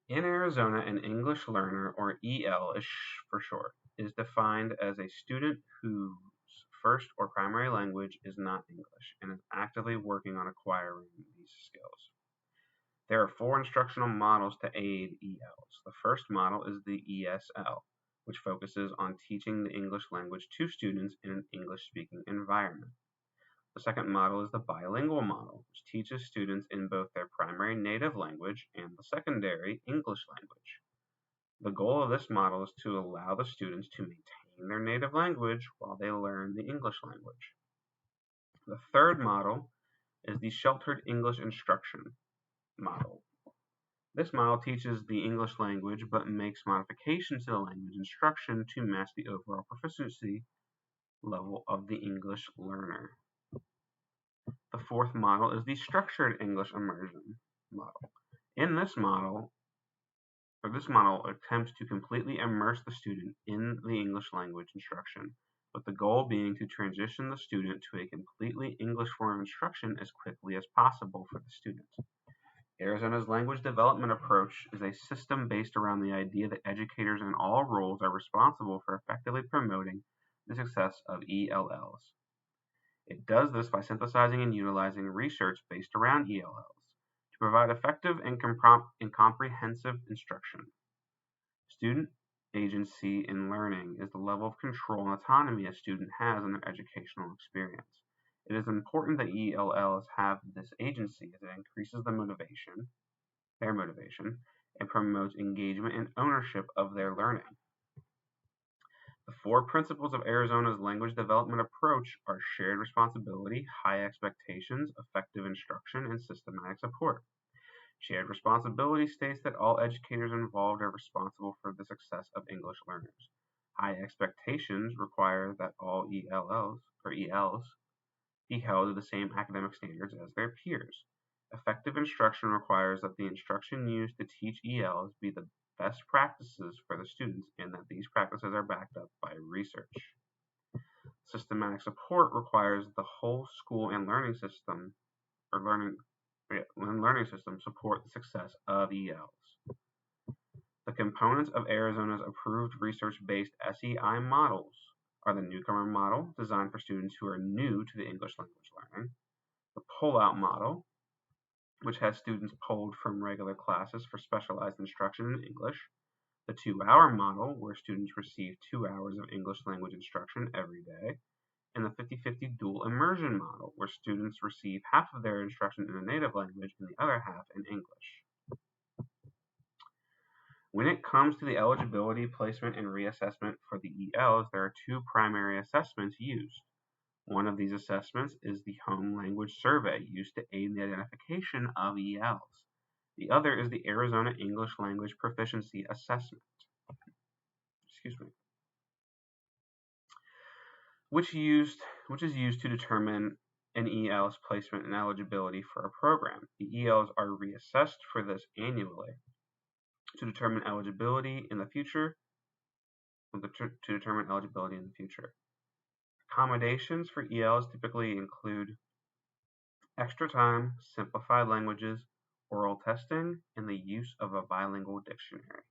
In Arizona, an English learner, or EL for short, is defined as a student whose first or primary language is not English and is actively working on acquiring these skills. There are four instructional models to aid ELs. The first model is the ESL, which focuses on teaching the English language to students in an English-speaking environment. The second model is the bilingual model, which teaches students in both their primary native language and the secondary English language. The goal of this model is to allow the students to maintain their native language while they learn the English language. The third model is the sheltered English instruction model. This model teaches the English language but makes modifications to the language instruction to match the overall proficiency level of the English learner. The fourth model is the structured English immersion model. In this model attempts to completely immerse the student in the English language instruction, with the goal being to transition the student to a completely English form of instruction as quickly as possible for the student. Arizona's language development approach is a system based around the idea that educators in all roles are responsible for effectively promoting the success of ELLs. It does this by synthesizing and utilizing research based around ELLs to provide effective and comprehensive instruction. Student agency in learning is the level of control and autonomy a student has in their educational experience. It is important that ELLs have this agency as it increases their motivation, and promotes engagement and ownership of their learning. The four principles of Arizona's language development approach are shared responsibility, high expectations, effective instruction, and systematic support. Shared responsibility states that all educators involved are responsible for the success of English learners. High expectations require that all ELs be held to the same academic standards as their peers. Effective instruction requires that the instruction used to teach ELs be the best practices for the students and that these practices are backed up by research. Systematic support requires the whole school and learning system support the success of ELs. The components of Arizona's approved research-based SEI models are the newcomer model, designed for students who are new to the English language learning, the pull-out model, which has students pulled from regular classes for specialized instruction in English, the 2-hour model, where students receive 2 hours of English language instruction every day, and the 50-50 dual immersion model, where students receive half of their instruction in a native language and the other half in English. When it comes to the eligibility, placement, and reassessment for the ELs, there are two primary assessments used. One of these assessments is the Home Language Survey, used to aid in the identification of ELs. The other is the Arizona English Language Proficiency Assessment, which is used to determine an EL's placement and eligibility for a program. The ELs are reassessed for this annually to determine eligibility in the future. Accommodations for ELs typically include extra time, simplified languages, oral testing, and the use of a bilingual dictionary.